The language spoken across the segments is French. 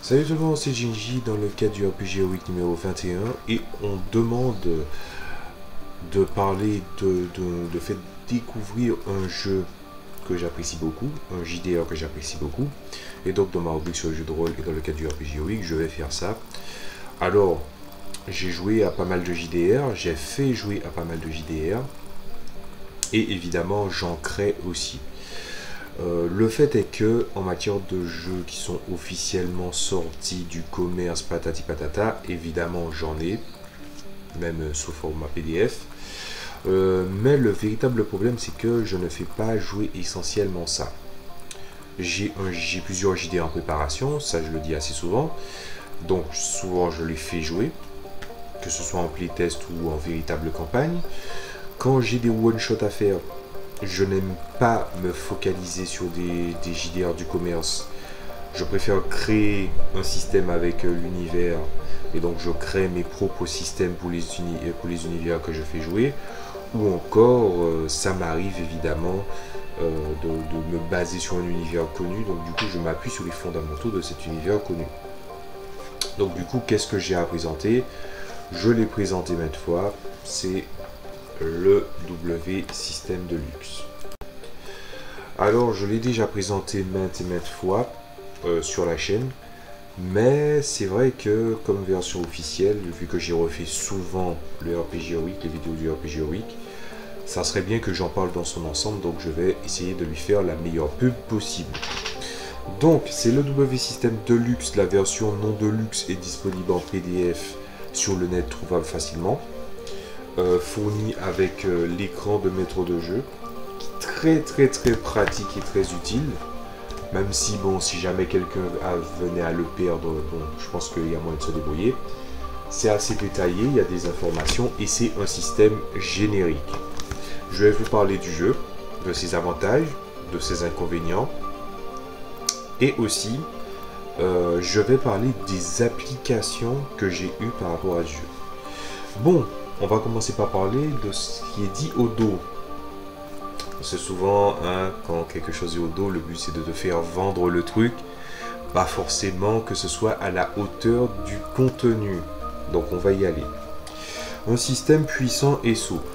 Salut tout le monde, c'est Jinji dans le cadre du RPG Week numéro 21 et on demande de parler de fait découvrir un jeu que j'apprécie beaucoup, un JDR que j'apprécie beaucoup, et donc dans ma rubrique sur le jeu de rôle et dans le cadre du RPG Week, je vais faire ça. Alors, j'ai joué à pas mal de JDR, j'ai fait jouer à pas mal de JDR, et évidemment j'en crée aussi. Le fait est que en matière de jeux qui sont officiellement sortis du commerce patati patata, évidemment j'en ai, même sous format PDF. Mais le véritable problème c'est que je ne fais pas jouer essentiellement ça. J'ai plusieurs JD en préparation, ça je le dis assez souvent. Donc souvent je les fais jouer, que ce soit en playtest ou en véritable campagne. Quand j'ai des one-shots à faire, je n'aime pas me focaliser sur des JDR du commerce. Je préfère créer un système avec l'univers et donc je crée mes propres systèmes pour les univers que je fais jouer. Ou encore, ça m'arrive évidemment de me baser sur un univers connu. Donc du coup, je m'appuie sur les fondamentaux de cet univers connu. Donc du coup, qu'est-ce que j'ai à présenter? Je l'ai présenté maintes fois. C'est le W System Deluxe. Alors, je l'ai déjà présenté maintes et maintes fois sur la chaîne, mais c'est vrai que comme version officielle, vu que j'ai refait souvent le RPG Week, les vidéos du RPG Week, ça serait bien que j'en parle dans son ensemble, donc je vais essayer de lui faire la meilleure pub possible. Donc, c'est le W System Deluxe, la version non Deluxe est disponible en PDF sur le net, trouvable facilement. Fourni avec l'écran de maître de jeu, très pratique et très utile, même si bon, si jamais quelqu'un venait à le perdre, bon, je pense qu'il y a moyen de se débrouiller. C'est assez détaillé, il y a des informations et c'est un système générique. Je vais vous parler du jeu, de ses avantages, de ses inconvénients, et aussi je vais parler des applications que j'ai eues par rapport à ce jeu. Bon, on va commencer par parler de ce qui est dit au dos. C'est souvent, hein, quand quelque chose est au dos, le but c'est de te faire vendre le truc. Pas forcément que ce soit à la hauteur du contenu. Donc on va y aller. Un système puissant et souple.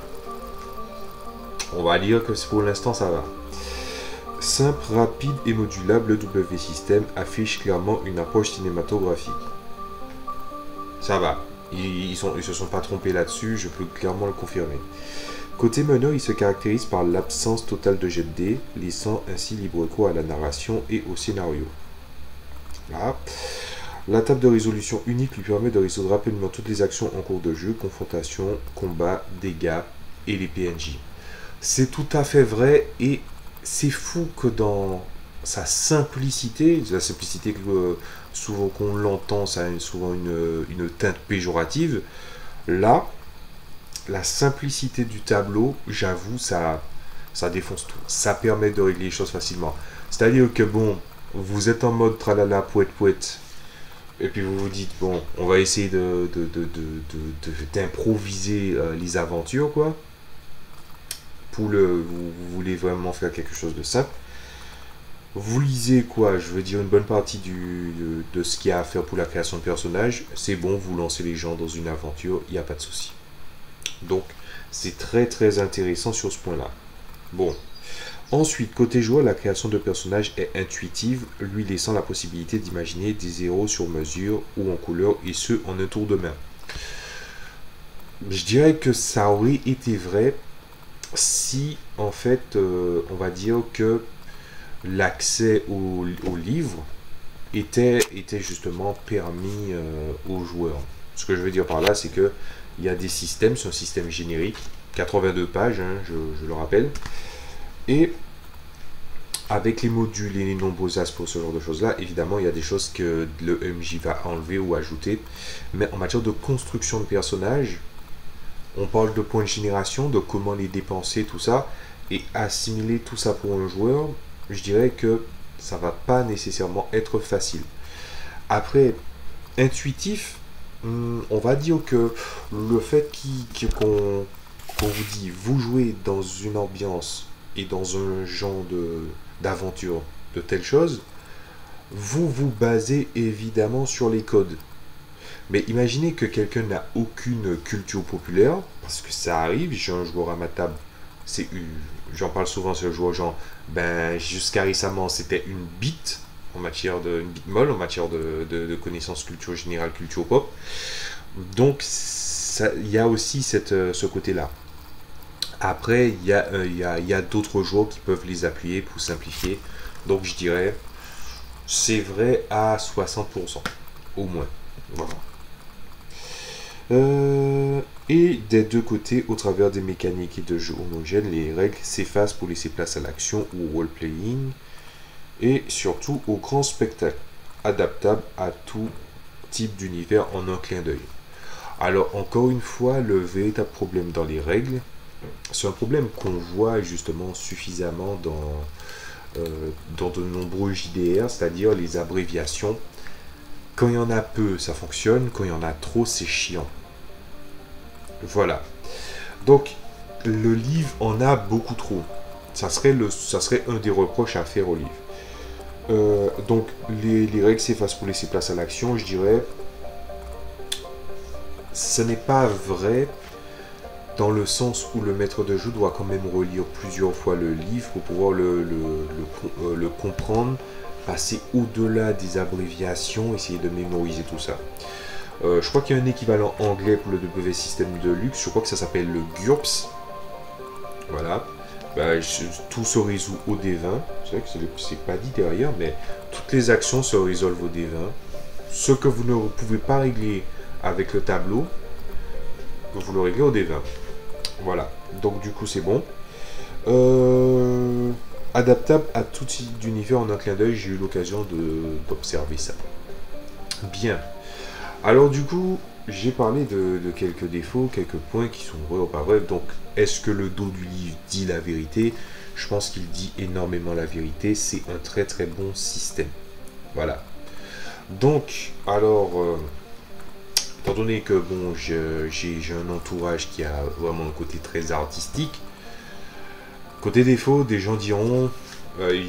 On va dire que pour l'instant ça va. Simple, rapide et modulable, le W System affiche clairement une approche cinématographique. Ça va. Ils se sont pas trompés là-dessus, je peux clairement le confirmer. Côté meneur, il se caractérise par l'absence totale de jet de dés, laissant ainsi libre cours à la narration et au scénario. Là. La table de résolution unique lui permet de résoudre rapidement toutes les actions en cours de jeu, confrontation, combat, dégâts et les PNJ. C'est tout à fait vrai et c'est fou que dans sa simplicité, la simplicité que souvent qu'on l'entend, ça a souvent une teinte péjorative. Là, la simplicité du tableau, j'avoue, ça défonce tout. Ça permet de régler les choses facilement. C'est-à-dire que bon, vous êtes en mode tralala pouette pouette, et puis vous vous dites bon, on va essayer d'improviser les aventures quoi. Vous voulez vraiment faire quelque chose de simple. Vous lisez quoi, je veux dire une bonne partie de ce qu'il y a à faire pour la création de personnages, c'est bon, vous lancez les gens dans une aventure, il n'y a pas de souci. Donc, c'est très intéressant sur ce point-là. Bon. Ensuite, côté joueur, la création de personnages est intuitive, lui laissant la possibilité d'imaginer des héros sur mesure ou en couleur, et ce, en un tour de main. Je dirais que ça aurait été vrai si, en fait, on va dire que l'accès au livre était justement permis aux joueurs. Ce que je veux dire par là, c'est que il y a des systèmes, c'est un système générique, 82 pages, hein, je le rappelle, et avec les modules et les nombreux as pour ce genre de choses-là, évidemment, il y a des choses que le MJ va enlever ou ajouter, mais en matière de construction de personnages, on parle de points de génération, de comment les dépenser, tout ça, et assimiler tout ça pour un joueur, je dirais que ça va pas nécessairement être facile. Après, intuitif, on va dire que le fait qu'on vous dit, vous jouez dans une ambiance et dans un genre d'aventure de telle chose, vous vous basez évidemment sur les codes. Mais imaginez que quelqu'un n'a aucune culture populaire, parce que ça arrive, j'ai un joueur à ma table, j'en parle souvent sur le joueur, genre, ben, jusqu'à récemment, c'était une bite, une bite molle en matière de connaissances culture générale, culture pop. Donc, il y a aussi ce côté-là. Après, il y a d'autres joueurs qui peuvent les appuyer pour simplifier. Donc, je dirais, c'est vrai à 60%, au moins. Voilà. Et des deux côtés, au travers des mécaniques et de jeux homogènes, les règles s'effacent pour laisser place à l'action ou au role-playing et surtout au grand spectacle, adaptable à tout type d'univers en un clin d'œil. Alors encore une fois, le véritable problème dans les règles, c'est un problème qu'on voit justement suffisamment dans de nombreux JDR, c'est-à-dire les abréviations. Quand il y en a peu, ça fonctionne, quand il y en a trop, c'est chiant. Voilà. Donc, le livre en a beaucoup trop. Ça serait un des reproches à faire au livre. Donc, les règles s'effacent pour laisser place à l'action, je dirais. Ce n'est pas vrai dans le sens où le maître de jeu doit quand même relire plusieurs fois le livre pour pouvoir le comprendre, passer au-delà des abréviations, essayer de mémoriser tout ça. Je crois qu'il y a un équivalent anglais pour le W System de luxe, je crois que ça s'appelle le GURPS. Voilà. Tout se résout au D20. C'est vrai que c'est pas dit derrière, mais toutes les actions se résolvent au D20. Ce que vous ne pouvez pas régler avec le tableau, vous le réglez au D20. Voilà. Donc du coup c'est bon. Adaptable à tout type d'univers en un clin d'œil, j'ai eu l'occasion d'observer ça. Bien. Alors du coup, j'ai parlé de quelques défauts, quelques points qui sont vrais ou pas vrais. Donc, est-ce que le dos du livre dit la vérité? Je pense qu'il dit énormément la vérité. C'est un très très bon système. Voilà. Donc, alors, étant donné que bon, j'ai un entourage qui a vraiment un côté très artistique, côté défaut, des gens diront,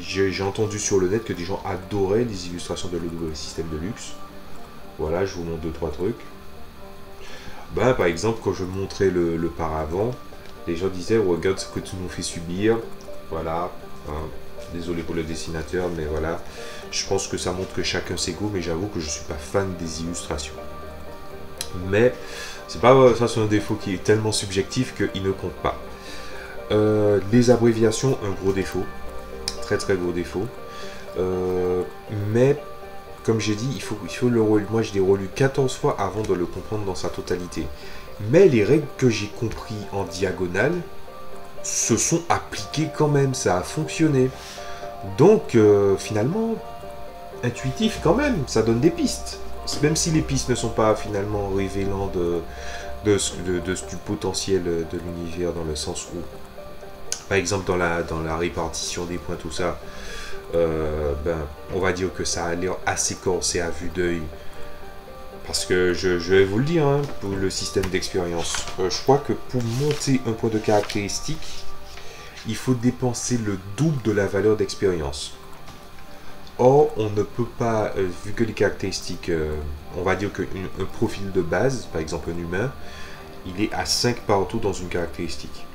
j'ai entendu sur le net que des gens adoraient les illustrations de le système de luxe. Voilà, je vous montre 2-3 trucs. Par exemple, quand je montrais le paravent, les gens disaient regarde ce que tu nous fais subir. Voilà. Hein. Désolé pour le dessinateur, mais voilà. Je pense que ça montre que chacun ses goûts, mais j'avoue que je ne suis pas fan des illustrations. Mais c'est pas ça, c'est un défaut qui est tellement subjectif qu'il ne compte pas. Les abréviations, un gros défaut. Très très gros défaut. Mais comme j'ai dit, il faut le relire. Moi, je l'ai relu 14 fois avant de le comprendre dans sa totalité. Mais les règles que j'ai compris en diagonale se sont appliquées quand même. Ça a fonctionné. Donc, finalement, intuitif quand même. Ça donne des pistes. Même si les pistes ne sont pas finalement révélant du potentiel de l'univers, dans le sens où, par exemple, dans la répartition des points, tout ça, on va dire que ça a l'air assez corsé à vue d'œil. Parce que je vais vous le dire, hein, pour le système d'expérience, je crois que pour monter un point de caractéristique, il faut dépenser le double de la valeur d'expérience. Or, on ne peut pas, vu que les caractéristiques, on va dire qu'un profil de base, par exemple un humain, il est à 5 partout dans une caractéristique.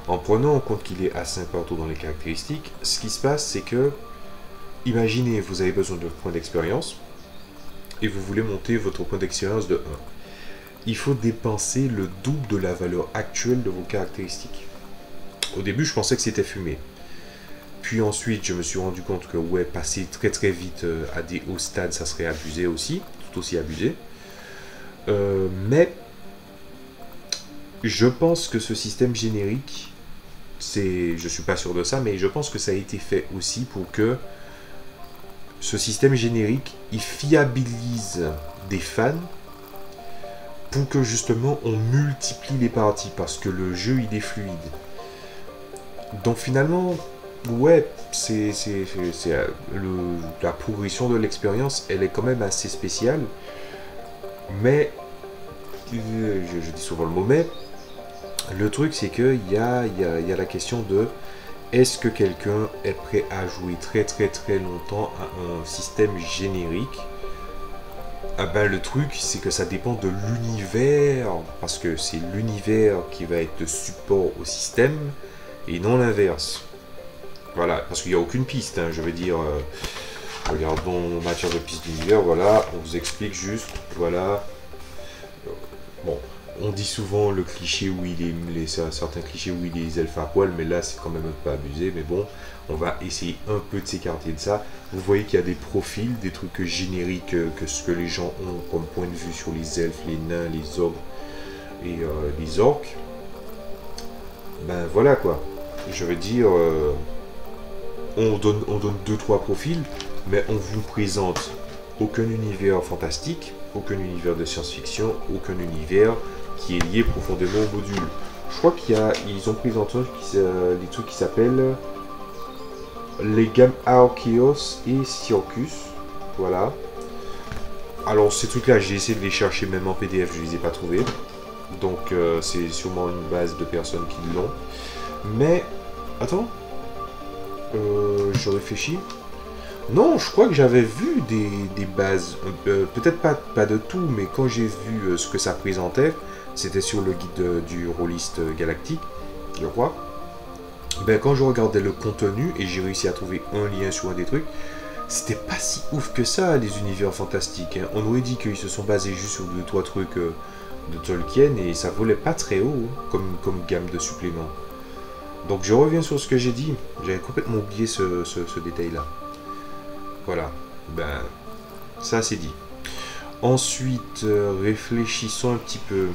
En prenant en compte qu'il est à 5 partout dans les caractéristiques, ce qui se passe, c'est que, imaginez, vous avez besoin de points d'expérience, et vous voulez monter votre point d'expérience de 1. Il faut dépenser le double de la valeur actuelle de vos caractéristiques. Au début, je pensais que c'était fumé. Puis ensuite, je me suis rendu compte que, ouais, passer très très vite à des hauts stades, ça serait abusé aussi, tout aussi abusé. Mais, je pense que ce système générique, je suis pas sûr de ça, mais je pense que ça a été fait aussi pour que ce système générique, il fiabilise des fans pour que justement on multiplie les parties parce que le jeu il est fluide. Donc finalement, ouais, la progression de l'expérience, elle est quand même assez spéciale. Mais, je dis souvent le mot mais, le truc c'est qu'il y a la question de est-ce que quelqu'un est prêt à jouer très longtemps à un système générique? Ah ben, le truc, c'est que ça dépend de l'univers, parce que c'est l'univers qui va être de support au système, et non l'inverse. Voilà, parce qu'il n'y a aucune piste, hein, je veux dire, regardons en matière de piste d'univers, voilà, on vous explique juste, voilà. Bon, on dit souvent le cliché où certains clichés où il est les elfes à poil, mais là c'est quand même un peu abusé, mais bon, on va essayer un peu de s'écarter de ça. Vous voyez qu'il y a des profils, des trucs génériques que ce que les gens ont comme point de vue sur les elfes, les nains, les ogres et les orques. Ben voilà quoi, je veux dire, on donne 2-3 profils, mais on vous présente aucun univers fantastique, aucun univers de science-fiction, aucun univers qui est lié profondément au module. Je crois qu'ils ont présenté des trucs qui s'appellent les gammes Arceus et Circus. Voilà. Alors ces trucs-là, j'ai essayé de les chercher même en PDF, je les ai pas trouvés. Donc c'est sûrement une base de personnes qui l'ont. Mais, attends. Je réfléchis. Non, je crois que j'avais vu des bases, peut-être pas de tout, mais quand j'ai vu ce que ça présentait, c'était sur le guide du rôliste galactique, je crois. Ben, quand je regardais le contenu et j'ai réussi à trouver un lien sur un des trucs, c'était pas si ouf que ça, les univers fantastiques. Hein. On aurait dit qu'ils se sont basés juste sur 2-3 trucs de Tolkien et ça volait pas très haut comme gamme de suppléments. Donc je reviens sur ce que j'ai dit, j'avais complètement oublié ce détail-là. Voilà, ben, ça c'est dit. Ensuite, réfléchissons un petit peu.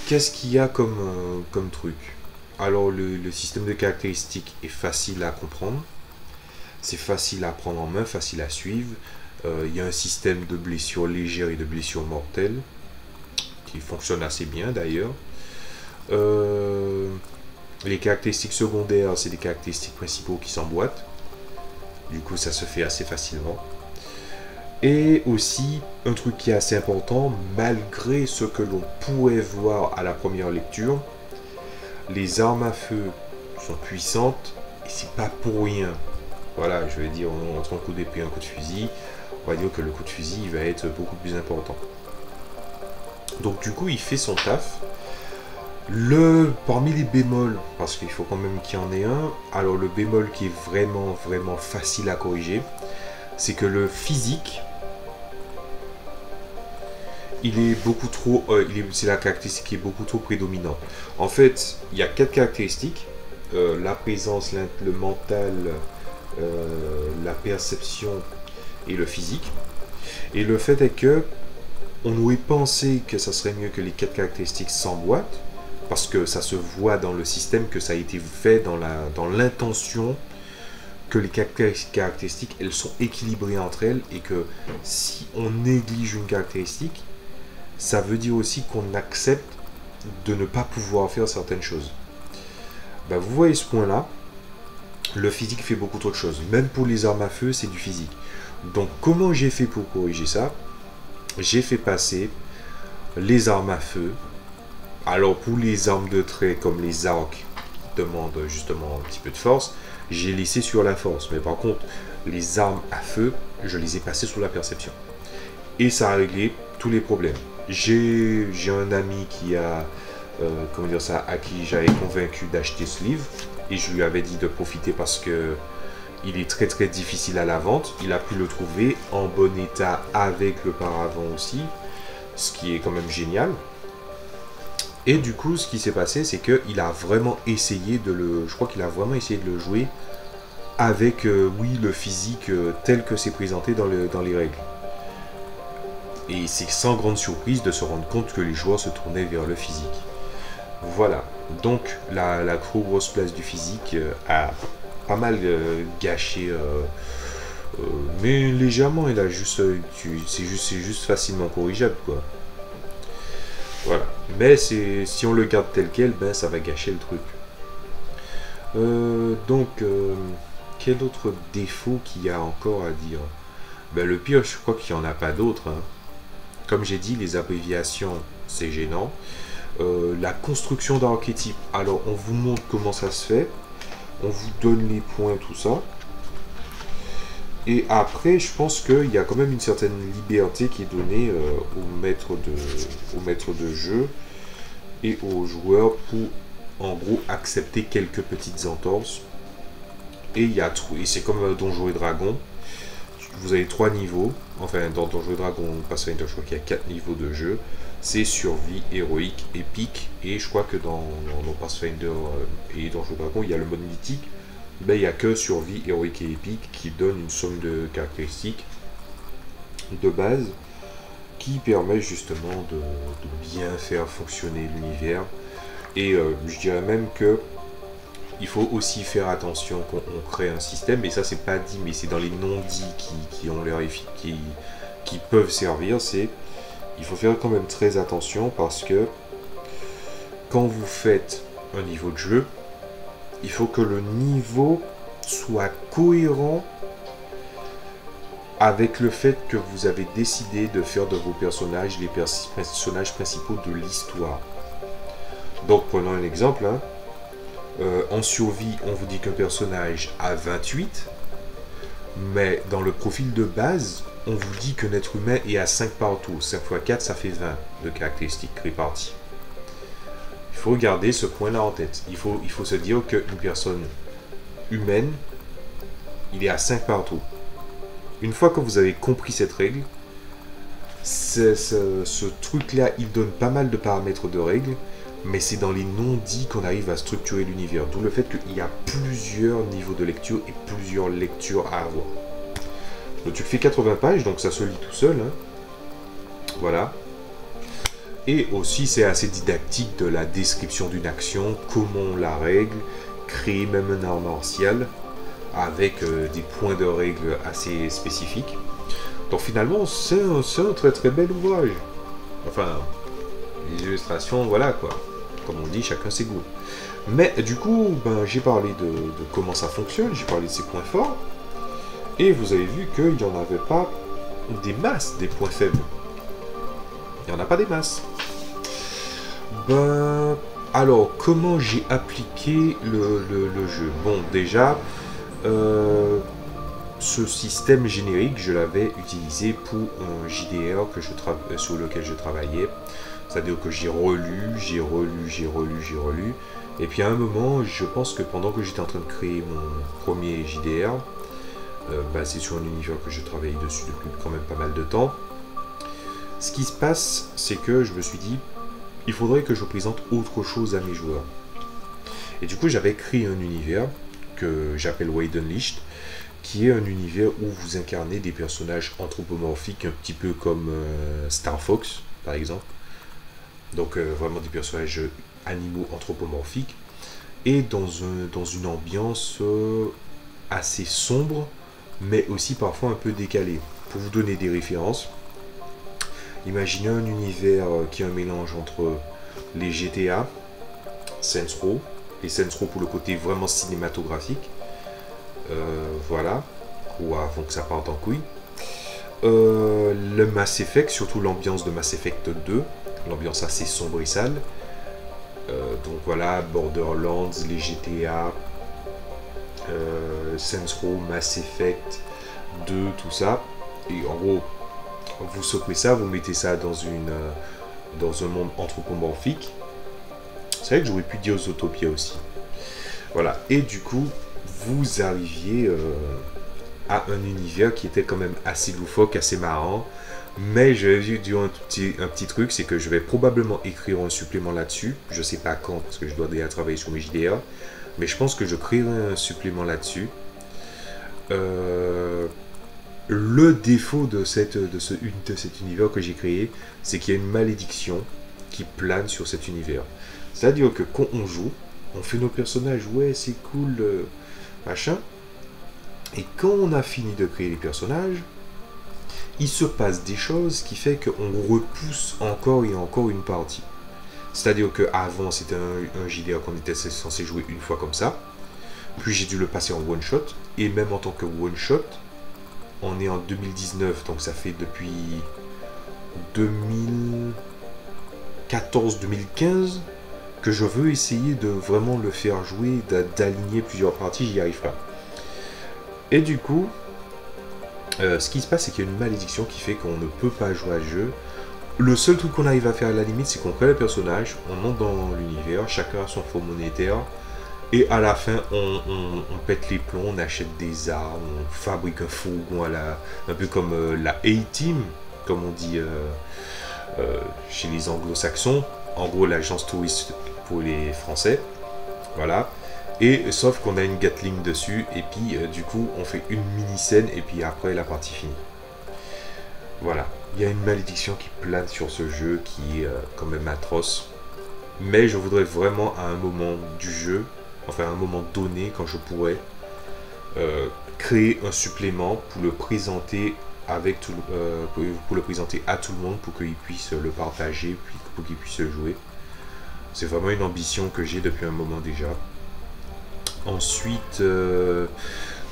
Qu'est-ce qu'il y a comme truc? Alors, le système de caractéristiques est facile à comprendre. C'est facile à prendre en main, facile à suivre. Il y a un système de blessures légères et de blessures mortelles qui fonctionne assez bien d'ailleurs. Les caractéristiques secondaires, c'est des caractéristiques principaux qui s'emboîtent. Du coup, ça se fait assez facilement. Et aussi, un truc qui est assez important, malgré ce que l'on pourrait voir à la première lecture, les armes à feu sont puissantes et c'est pas pour rien. Voilà, je vais dire, entre un coup d'épée et un coup de fusil, on va dire que le coup de fusil va être beaucoup plus important. Donc du coup, il fait son taf. Parmi les bémols, parce qu'il faut quand même qu'il y en ait un, alors le bémol qui est vraiment facile à corriger, c'est que le physique, il est beaucoup trop, c'est la caractéristique qui est beaucoup trop prédominante. En fait, il y a 4 caractéristiques, la présence, le mental, la perception et le physique. Et le fait est que on aurait pensé que ça serait mieux que les 4 caractéristiques s'emboîtent, parce que ça se voit dans le système que ça a été fait dans l'intention que les caractéristiques, elles sont équilibrées entre elles et que si on néglige une caractéristique, ça veut dire aussi qu'on accepte de ne pas pouvoir faire certaines choses. Ben, vous voyez ce point-là, le physique fait beaucoup trop de choses. Même pour les armes à feu, c'est du physique. Donc comment j'ai fait pour corriger ça? J'ai fait passer les armes à feu. Alors pour les armes de trait comme les arcs qui demandent justement un petit peu de force, j'ai laissé sur la force. Mais par contre, les armes à feu, je les ai passées sur la perception. Et ça a réglé tous les problèmes. J'ai un ami qui a, comment dire ça, à qui j'avais convaincu d'acheter ce livre. Et je lui avais dit de profiter parce que il est très difficile à la vente. Il a pu le trouver en bon état avec le paravent aussi. Ce qui est quand même génial. Et du coup, ce qui s'est passé, c'est qu'il a vraiment essayé de le... Je crois qu'il a vraiment essayé de le jouer avec, oui, le physique tel que c'est présenté dans les règles. Et c'est sans grande surprise de se rendre compte que les joueurs se tournaient vers le physique. Voilà. Donc, la trop grosse place du physique a pas mal gâché... mais légèrement, il a juste... c'est juste facilement corrigeable, quoi. Voilà. Mais si on le garde tel quel, ben ça va gâcher le truc. Quel autre défaut qu'il y a encore à dire? Ben, le pire, je crois qu'il n'y en a pas d'autres. Hein. Comme j'ai dit, les abréviations, c'est gênant. La construction d'archétypes. Alors, on vous montre comment ça se fait. On vous donne les points, tout ça. Et après, je pense qu'il y a quand même une certaine liberté qui est donnée au maître de jeu et aux joueurs pour, en gros, accepter quelques petites entorses. Et c'est comme Donjons et Dragons. Vous avez 3 niveaux. Enfin, dans Donjons et Dragons, Pathfinder, je crois qu'il y a 4 niveaux de jeu. C'est survie, héroïque, épique. Et je crois que dans Pathfinder et Donjons et Dragons, il y a le mode mythique. Ben, il n'y a que survie, héroïque et épique qui donne une somme de caractéristiques de base qui permet justement de bien faire fonctionner l'univers. Et je dirais même que il faut aussi faire attention quand on crée un système, et ça c'est pas dit, mais c'est dans les non-dits qui ont l'air qui peuvent servir, il faut faire quand même très attention parce que quand vous faites un niveau de jeu, il faut que le niveau soit cohérent avec le fait que vous avez décidé de faire de vos personnages les personnages principaux de l'histoire. Donc prenons un exemple, hein. En survie, on vous dit qu'un personnage a 28, mais dans le profil de base, on vous dit qu'un être humain est à 5 partout. 5 x 4, ça fait 20 de caractéristiques réparties. Il faut garder ce point-là en tête. Il faut se dire qu'une personne humaine, il est à 5 partout. Une fois que vous avez compris cette règle, ce truc-là, il donne pas mal de paramètres de règles, mais c'est dans les non-dits qu'on arrive à structurer l'univers. D'où le fait qu'il y a plusieurs niveaux de lecture et plusieurs lectures à avoir. Le truc fait 80 pages, donc ça se lit tout seul. Hein. Voilà. Et aussi, c'est assez didactique de la description d'une action, comment on la règle, créer même un art martial, avec des points de règle assez spécifiques. Donc finalement, c'est un très très bel ouvrage. Enfin, les illustrations, voilà quoi. Comme on dit, chacun ses goûts. Mais du coup, ben, j'ai parlé de comment ça fonctionne, j'ai parlé de ses points forts. Et vous avez vu qu'il n'y en avait pas des masses, des points faibles. Il n'y en a pas des masses. Ben, alors, comment j'ai appliqué le jeu? Bon, déjà, ce système générique, je l'avais utilisé pour un JDR sur lequel je travaillais. C'est-à-dire que j'ai relu. Et puis à un moment, je pense que pendant que j'étais en train de créer mon premier JDR, basé sur un univers que je travaillais dessus depuis quand même pas mal de temps, ce qui se passe, c'est que je me suis dit, il faudrait que je présente autre chose à mes joueurs. Et du coup, j'avais créé un univers que j'appelle Wade Unleashed, qui est un univers où vous incarnez des personnages anthropomorphiques, un petit peu comme Star Fox, par exemple. Donc vraiment des personnages animaux anthropomorphiques, et dans une ambiance assez sombre, mais aussi parfois un peu décalée. Pour vous donner des références, imaginez un univers qui est un mélange entre les GTA, Saints Row, les Saints Row pour le côté vraiment cinématographique, voilà, ou avant que ça parte en couille, le Mass Effect, surtout l'ambiance de Mass Effect 2, l'ambiance assez sombre et sale, donc voilà, Borderlands, les GTA, Saints Row, Mass Effect 2, tout ça, et en gros, vous secouez ça, vous mettez ça dans un monde anthropomorphique. C'est vrai que j'aurais pu dire Zootopia aussi. Voilà, et du coup, vous arriviez à un univers qui était quand même assez loufoque, assez marrant. Mais je vais dire un petit truc, c'est que je vais probablement écrire un supplément là-dessus. Je sais pas quand, parce que je dois déjà travailler sur mes JDR. Mais je pense que je créerai un supplément là-dessus. Le défaut de cet univers que j'ai créé, c'est qu'il y a une malédiction qui plane sur cet univers. C'est-à-dire que quand on joue, on fait nos personnages, ouais c'est cool, machin. Et quand on a fini de créer les personnages, il se passe des choses qui fait qu'on repousse encore et encore une partie. C'est-à-dire qu'avant c'était un JDR qu'on était censé jouer une fois comme ça. Puis j'ai dû le passer en one shot. Et même en tant que one shot, on est en 2019, donc ça fait depuis 2014-2015 que je veux essayer de vraiment le faire jouer, d'aligner plusieurs parties, j'y arrive pas. Et du coup, ce qui se passe, c'est qu'il y a une malédiction qui fait qu'on ne peut pas jouer à ce jeu. Le seul truc qu'on arrive à faire à la limite, c'est qu'on crée le personnage, on monte dans l'univers, chacun a son fonds monétaire, et à la fin, on pète les plombs, on achète des armes, on fabrique un fourgon un peu comme la A-Team, comme on dit chez les anglo-saxons, en gros l'agence touriste pour les Français, voilà. Et sauf qu'on a une Gatling dessus, et puis du coup, on fait une mini-scène, et puis après, la partie finie. Voilà. Il y a une malédiction qui plane sur ce jeu qui est quand même atroce. Mais je voudrais vraiment à un moment du jeu, enfin à un moment donné, quand je pourrais, créer un supplément pour le présenter avec pour le présenter à tout le monde pour qu'ils puissent le partager, puis pour qu'ils puissent le jouer. C'est vraiment une ambition que j'ai depuis un moment déjà. Ensuite,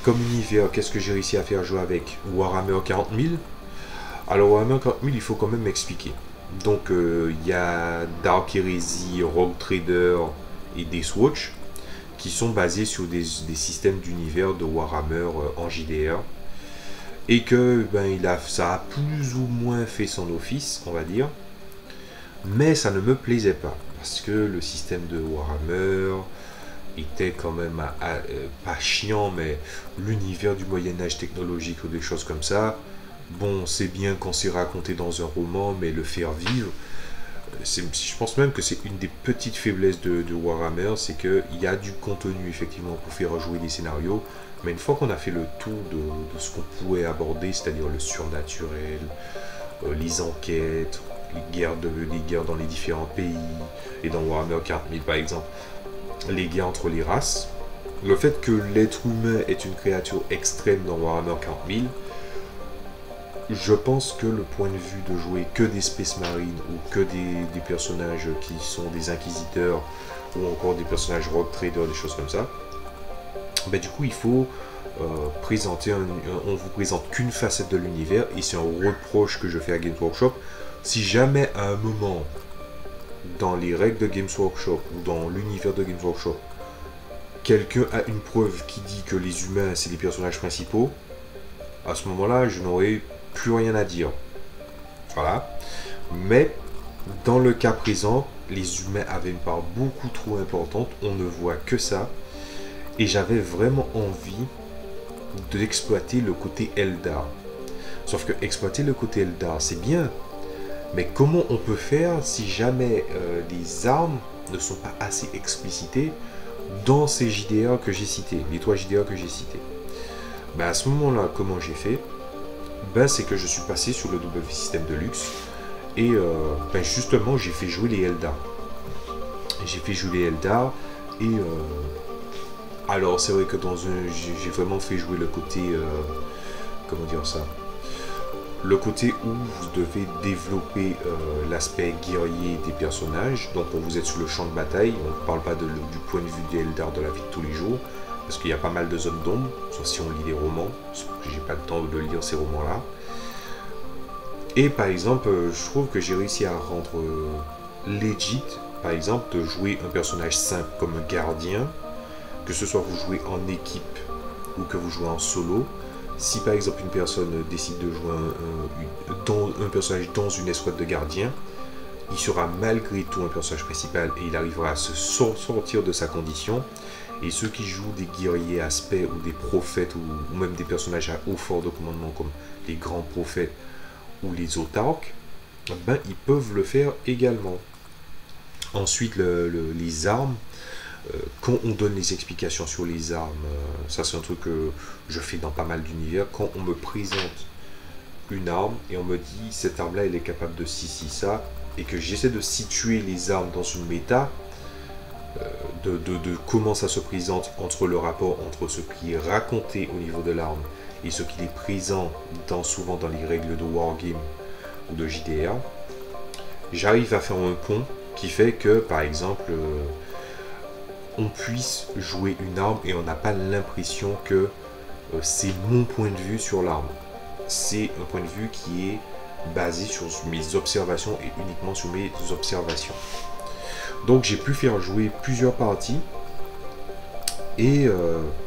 comme univers, qu'est-ce que j'ai réussi à faire jouer avec Warhammer 40 000. Alors Warhammer 40 000, il faut quand même m'expliquer. Donc il y a Dark Heresy, Rogue Trader et Deathwatch qui sont basés sur des systèmes d'univers de Warhammer en JDR. Et que ça a plus ou moins fait son office, on va dire. Mais ça ne me plaisait pas. Parce que le système de Warhammer était quand même pas chiant, mais l'univers du Moyen-Âge technologique ou des choses comme ça. Bon, c'est bien qu'on s'est raconté dans un roman, mais le faire vivre, je pense même que c'est une des petites faiblesses de Warhammer, c'est qu'il y a du contenu effectivement pour faire jouer des scénarios, mais une fois qu'on a fait le tour de ce qu'on pouvait aborder, c'est-à-dire le surnaturel, les enquêtes, les guerres dans les différents pays, et dans Warhammer 40 000 par exemple, les guerres entre les races, le fait que l'être humain est une créature extrême dans Warhammer 40 000, je pense que le point de vue de jouer que des Space Marines ou que des personnages qui sont des inquisiteurs ou encore des personnages Rogue Trader, des choses comme ça, du coup il faut présenter, on vous présente qu'une facette de l'univers, et c'est un reproche que je fais à Games Workshop. Si jamais à un moment dans les règles de Games Workshop ou dans l'univers de Games Workshop, quelqu'un a une preuve qui dit que les humains c'est les personnages principaux, à ce moment-là je n'aurai plus rien à dire. Voilà. Mais dans le cas présent, les humains avaient une part beaucoup trop importante, on ne voit que ça, et j'avais vraiment envie d'exploiter le côté Eldar. Sauf que exploiter le côté Eldar, c'est bien, mais comment on peut faire si jamais les armes ne sont pas assez explicitées dans ces JDR que j'ai cités, les 3 JDR que j'ai cités? À ce moment-là, comment j'ai fait? C'est que je suis passé sur le W système de luxe, et justement j'ai fait jouer les Eldar. J'ai fait jouer les Eldar, et alors c'est vrai que j'ai vraiment fait jouer le côté, comment dire ça, le côté où vous devez développer l'aspect guerrier des personnages. Donc quand vous êtes sur le champ de bataille, on ne parle pas du point de vue des Eldar de la vie de tous les jours, parce qu'il y a pas mal de zones d'ombre, sauf si on lit les romans, j'ai pas le temps de lire ces romans-là. Et par exemple, je trouve que j'ai réussi à rendre legit, par exemple, de jouer un personnage simple comme un gardien, que ce soit vous jouez en équipe ou que vous jouez en solo. Si par exemple une personne décide de jouer un personnage dans une escouade de gardiens, il sera malgré tout un personnage principal et il arrivera à se sortir de sa condition. Et ceux qui jouent des guerriers aspects ou des prophètes ou même des personnages à haut fort de commandement comme les grands prophètes ou les autarques, ils peuvent le faire également. Ensuite, les armes, quand on donne les explications sur les armes, ça c'est un truc que je fais dans pas mal d'univers, quand on me présente une arme et on me dit cette arme là elle est capable de ci, ça, et que j'essaie de situer les armes dans une méta, de comment ça se présente entre le rapport entre ce qui est raconté au niveau de l'arme et ce qui est présent souvent dans les règles de Wargame ou de JDR, j'arrive à faire un pont qui fait que par exemple on puisse jouer une arme et on n'a pas l'impression que c'est mon point de vue sur l'arme. C'est un point de vue qui est basé sur mes observations et uniquement sur mes observations. Donc j'ai pu faire jouer plusieurs parties. Et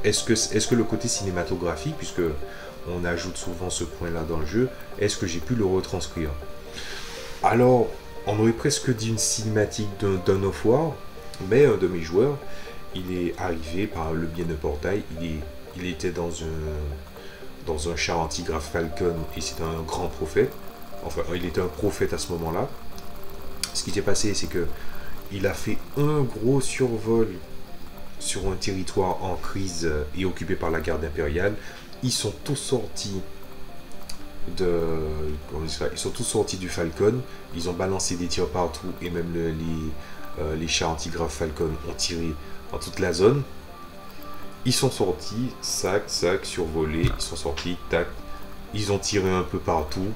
est-ce que le côté cinématographique, puisque on ajoute souvent ce point-là dans le jeu, est-ce que j'ai pu le retranscrire? Alors, on aurait presque dit une cinématique d'un of War, mais un de mes joueurs, il est arrivé par le biais d'un portail, il était dans un char anti-Graf Falcon, et c'était un grand prophète. Enfin, il était un prophète à ce moment-là. Ce qui s'est passé, c'est que il a fait un gros survol sur un territoire en crise et occupé par la garde impériale. Ils sont tous sortis ils sont tous sortis du Falcon. Ils ont balancé des tirs partout et même les chars anti-Graf Falcon ont tiré dans toute la zone. Ils sont sortis, sac, survolés. Ils sont sortis, tac. Ils ont tiré un peu partout.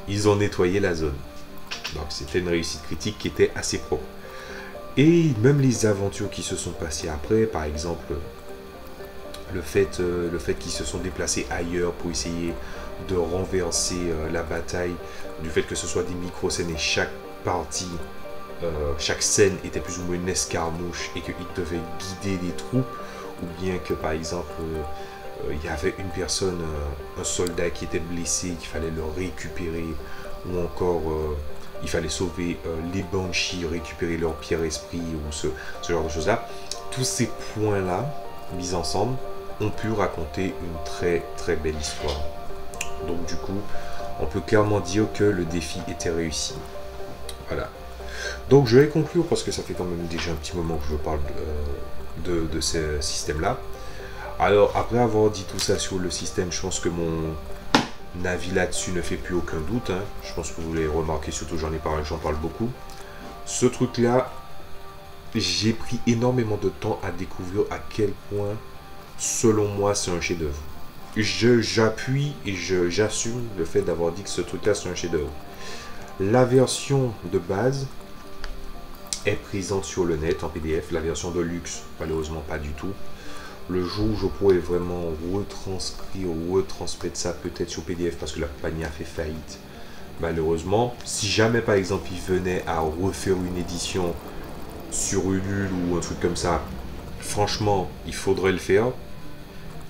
Ils ont nettoyé la zone. Donc c'était une réussite critique qui était assez propre. Et même les aventures qui se sont passées après, par exemple, le fait qu'ils se sont déplacés ailleurs pour essayer de renverser la bataille, du fait que ce soit des micro-scènes et chaque partie, chaque scène était plus ou moins une escarmouche et qu'ils devaient guider des troupes, ou bien que par exemple il y avait une personne, un soldat qui était blessé, qu'il fallait le récupérer, ou encore il fallait sauver les Banshees, récupérer leur pierre esprit, ou ce genre de choses là. Tous ces points là mis ensemble ont pu raconter une très très belle histoire. Donc du coup on peut clairement dire que le défi était réussi. Voilà. Donc je vais conclure parce que ça fait quand même déjà un petit moment que je parle de ce système là. Alors après avoir dit tout ça sur le système, je pense que mon avis là-dessus ne fait plus aucun doute, hein. Je pense que vous l'avez remarqué, surtout j'en parle beaucoup. Ce truc là, j'ai pris énormément de temps à découvrir à quel point, selon moi, c'est un chef-d'œuvre. J'appuie et j'assume le fait d'avoir dit que ce truc là c'est un chef-d'œuvre. La version de base est présente sur le net en PDF, la version de luxe malheureusement pas du tout. Le jour où je pourrais vraiment retranscrire ou retransmettre ça peut-être sur PDF parce que la compagnie a fait faillite malheureusement. Si jamais par exemple il venait à refaire une édition sur Ulule ou un truc comme ça, franchement il faudrait le faire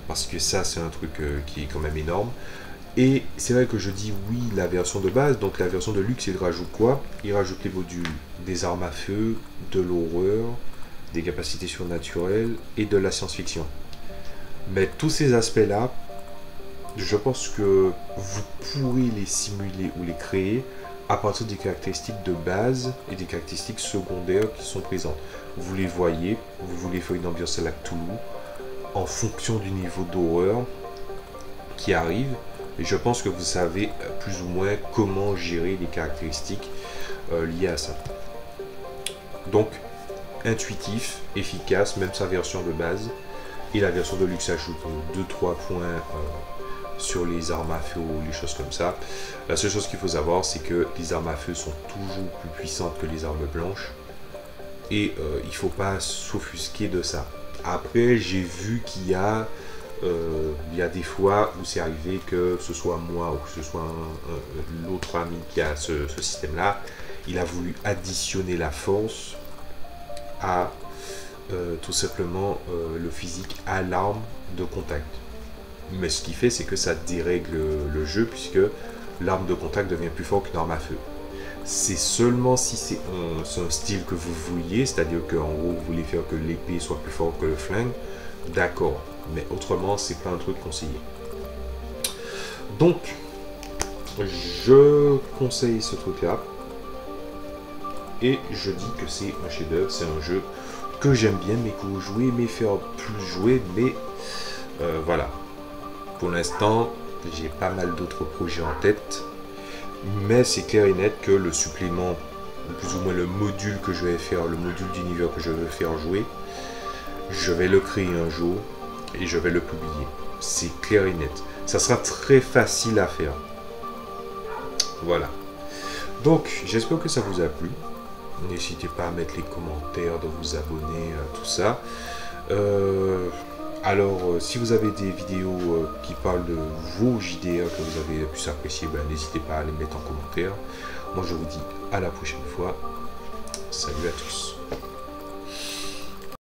parce que ça c'est un truc qui est quand même énorme. Et c'est vrai que je dis oui la version de base, donc la version de luxe il rajoute quoi? Il rajoute les modules des armes à feu, de l'horreur, des capacités surnaturelles et de la science-fiction. Mais tous ces aspects-là, je pense que vous pourrez les simuler ou les créer à partir des caractéristiques de base et des caractéristiques secondaires qui sont présentes. Vous les voyez, vous voulez faire une ambiance à la Cthulhu en fonction du niveau d'horreur qui arrive. Et je pense que vous savez plus ou moins comment gérer les caractéristiques liées à ça. Donc, intuitif, efficace, même sa version de base. Et la version de luxe ajoute 2-3 points sur les armes à feu ou les choses comme ça. La seule chose qu'il faut savoir, c'est que les armes à feu sont toujours plus puissantes que les armes blanches. Et il ne faut pas s'offusquer de ça. Après, j'ai vu qu'il y a des fois où c'est arrivé que ce soit moi ou que ce soit l'autre ami qui a ce système-là, il a voulu additionner la force à tout simplement le physique à l'arme de contact. Mais ce qui fait, c'est que ça dérègle le jeu puisque l'arme de contact devient plus forte qu'une arme à feu. C'est seulement si c'est un style que vous vouliez, c'est-à-dire qu'en gros vous voulez faire que l'épée soit plus forte que le flingue, d'accord. Mais autrement, c'est pas un truc conseillé. Donc, je conseille ce truc-là. Et je dis que c'est un chef-d'œuvre, c'est un jeu que j'aime bien, mais que vous jouez, mais faire plus jouer. Mais voilà. Pour l'instant, j'ai pas mal d'autres projets en tête. Mais c'est clair et net que le supplément, ou plus ou moins le module que je vais faire, le module d'univers que je veux faire jouer, je vais le créer un jour. Et je vais le publier. C'est clair et net. Ça sera très facile à faire. Voilà. Donc, j'espère que ça vous a plu. N'hésitez pas à mettre les commentaires, de vous abonner, tout ça. Alors, si vous avez des vidéos qui parlent de vos JDR que vous avez pu apprécier, ben, n'hésitez pas à les mettre en commentaire. Moi, je vous dis à la prochaine fois. Salut à tous.